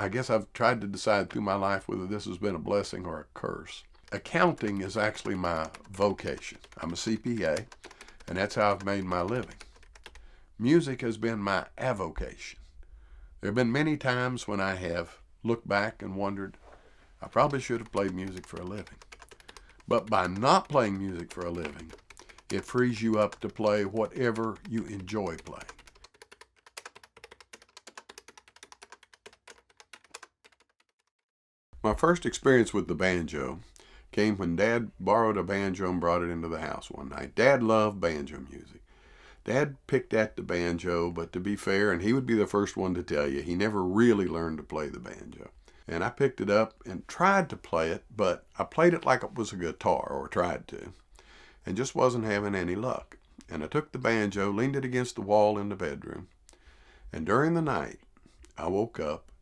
I guess I've tried to decide through my life whether this has been a blessing or a curse. Accounting is actually my vocation. I'm a CPA, and that's how I've made my living. Music has been my avocation. There have been many times when I have looked back and wondered, I probably should have played music for a living. But by not playing music for a living, it frees you up to play whatever you enjoy playing. My first experience with the banjo came when Dad borrowed a banjo and brought it into the house one night. Dad loved banjo music. Dad picked at the banjo, but to be fair, and he would be the first one to tell you, he never really learned to play the banjo. And I picked it up and tried to play it, but I played it like it was a guitar, or tried to, and just wasn't having any luck. And I took the banjo, leaned it against the wall in the bedroom, and during the night, I woke up,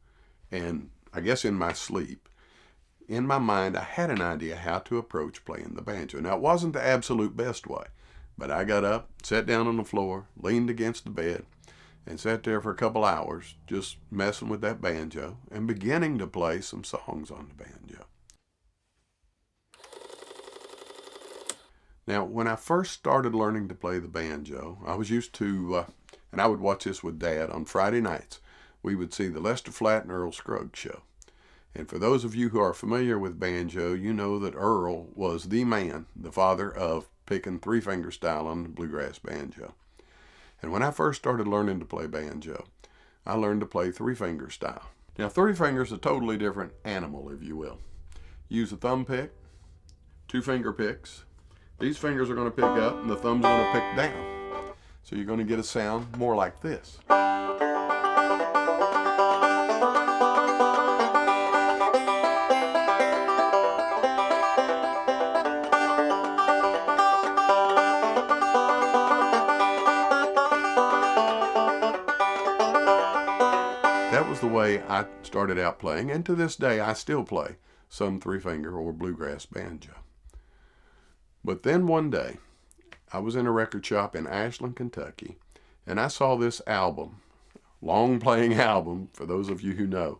and I guess in my sleep, in my mind, I had an idea how to approach playing the banjo. Now, it wasn't the absolute best way, but I got up, sat down on the floor, leaned against the bed, and sat there for a couple hours just messing with that banjo and beginning to play some songs on the banjo. Now, when I first started learning to play the banjo, I was used to, and I would watch this with Dad on Friday nights, we would see the Lester Flatt and Earl Scruggs show. And for those of you who are familiar with banjo, you know that Earl was the man, the father of picking three-finger style on the bluegrass banjo. And when I first started learning to play banjo, I learned to play three-finger style. Now, three-finger is a totally different animal, if you will. Use a thumb pick, two-finger picks. These fingers are going to pick up and the thumb's going to pick down. So you're going to get a sound more like this. That was the way I started out playing, and to this day I still play some three-finger or bluegrass banjo. But then one day, I was in a record shop in Ashland, Kentucky, and I saw this album, long-playing album, for those of you who know,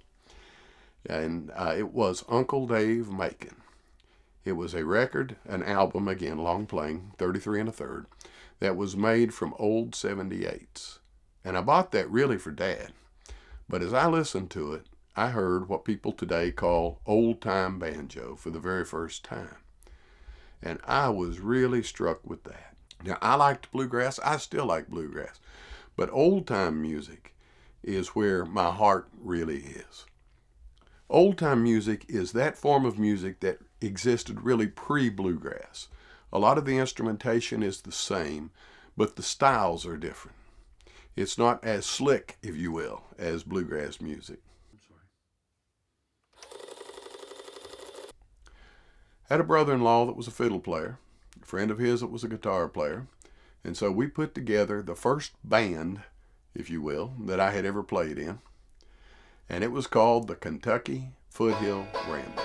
and it was Uncle Dave Macon. It was a record, an album, again, long-playing, 33 1/3, that was made from old 78s. And I bought that really for Dad. But as I listened to it, I heard what people today call old-time banjo for the very first time. And I was really struck with that. Now, I liked bluegrass. I still like bluegrass. But old-time music is where my heart really is. Old-time music is that form of music that existed really pre-bluegrass. A lot of the instrumentation is the same, but the styles are different. It's not as slick, if you will, as bluegrass music. Had a brother-in-law that was a fiddle player, a friend of his that was a guitar player, and so we put together the first band, if you will, that I had ever played in, and it was called the Kentucky Foothill Ramblers.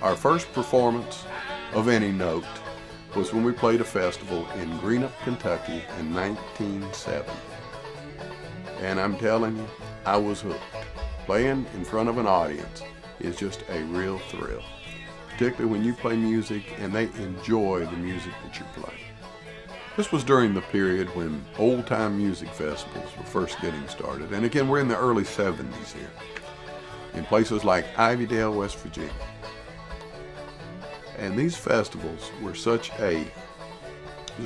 Our first performance of any note was when we played a festival in Greenup, Kentucky in 1970. And I'm telling you, I was hooked. Playing in front of an audience is just a real thrill, particularly when you play music and they enjoy the music that you play. This was during the period when old-time music festivals were first getting started. And again, we're in the early 70s here, in places like Ivydale, West Virginia. And these festivals were just a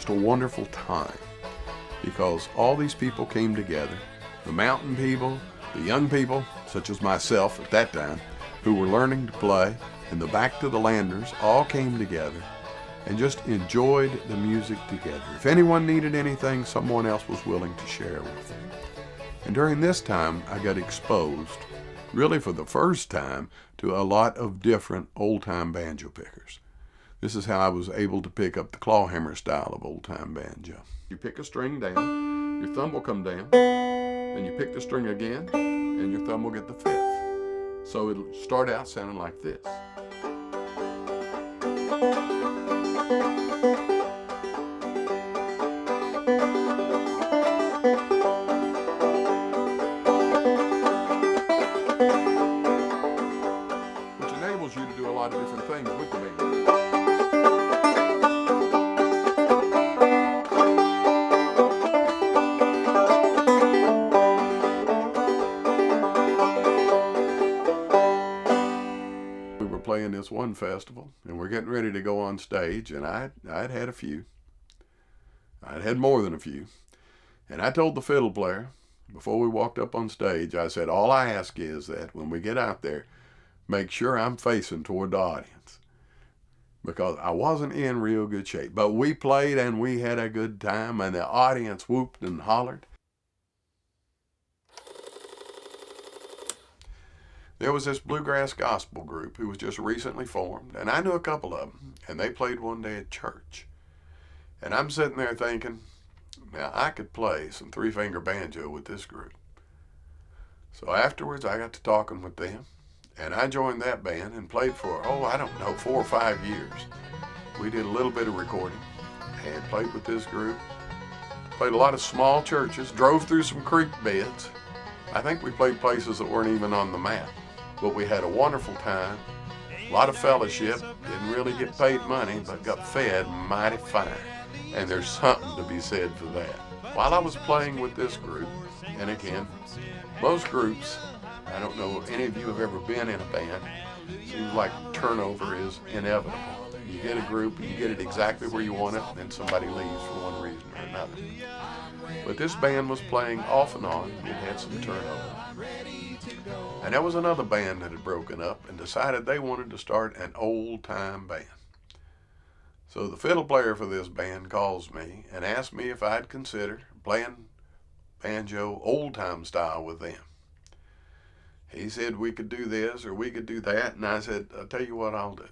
wonderful time, because all these people came together, the mountain people, the young people, such as myself at that time, who were learning to play, and the back to the landers all came together and just enjoyed the music together. If anyone needed anything, someone else was willing to share with them. And during this time, I got exposed, really for the first time, to a lot of different old-time banjo pickers. This is how I was able to pick up the clawhammer style of old-time banjo. You pick a string down, your thumb will come down, then you pick the string again, and your thumb will get the fifth. So it'll start out sounding like this. allows you to do a lot of different things with the band. We were playing this one festival, and we're getting ready to go on stage, and I'd had a few. I'd had more than a few. And I told the fiddle player, before we walked up on stage, I said, all I ask is that when we get out there, make sure I'm facing toward the audience. Because I wasn't in real good shape. But we played and we had a good time, and the audience whooped and hollered. There was this bluegrass gospel group who was just recently formed, and I knew a couple of them, and they played one day at church. And I'm sitting there thinking, now I could play some three-finger banjo with this group. So afterwards I got to talking with them, and I joined that band and played for, 4 or 5 years. We did a little bit of recording and played with this group. Played a lot of small churches, drove through some creek beds. I think we played places that weren't even on the map. But we had a wonderful time, a lot of fellowship, didn't really get paid money, but got fed mighty fine. And there's something to be said for that. While I was playing with this group, and again, most groups, I don't know if any of you have ever been in a band, seems like turnover is inevitable. You get a group, you get it exactly where you want it, and then somebody leaves for one reason or another. But this band was playing off and on, it had some turnover. And there was another band that had broken up and decided they wanted to start an old-time band. So the fiddle player for this band calls me and asks me if I'd consider playing banjo old-time style with them. He said we could do this or we could do that, and I said, I'll tell you what I'll do.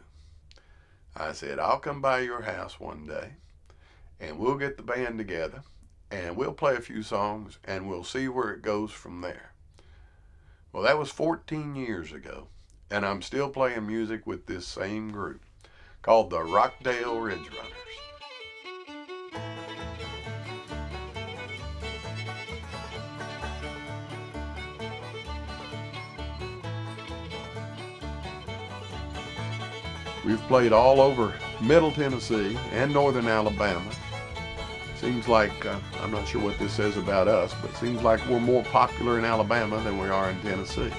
I said, I'll come by your house one day, and we'll get the band together, and we'll play a few songs, and we'll see where it goes from there. Well, that was 14 years ago, and I'm still playing music with this same group called the Rockdale Ridge Runners. We've played all over Middle Tennessee and Northern Alabama. Seems like, I'm not sure what this says about us, but it seems like we're more popular in Alabama than we are in Tennessee.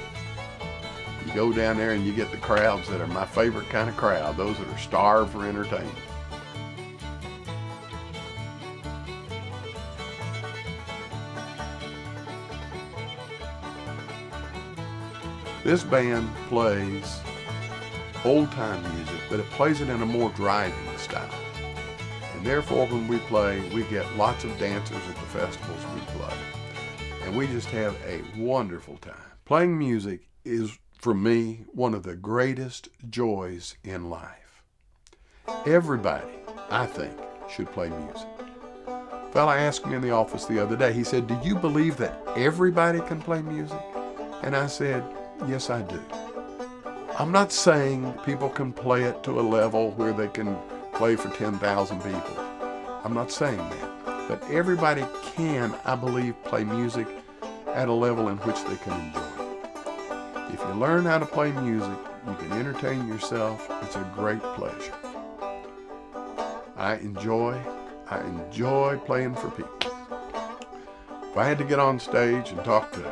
You go down there and you get the crowds that are my favorite kind of crowd, those that are starved for entertainment. This band plays old-time music, but it plays it in a more driving style. And therefore, when we play, we get lots of dancers at the festivals we play. And we just have a wonderful time. Playing music is, for me, one of the greatest joys in life. Everybody, I think, should play music. A fella asked me in the office the other day, he said, do you believe that everybody can play music? And I said, yes, I do. I'm not saying people can play it to a level where they can play for 10,000 people. I'm not saying that. But everybody can, I believe, play music at a level in which they can enjoy it. If you learn how to play music, you can entertain yourself. It's a great pleasure. I enjoy playing for people. If I had to get on stage and talk to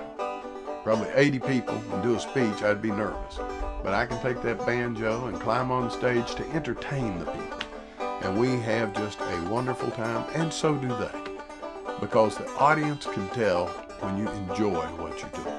probably 80 people and do a speech, I'd be nervous. But I can take that banjo and climb on stage to entertain the people. And we have just a wonderful time, and so do they. Because the audience can tell when you enjoy what you're doing.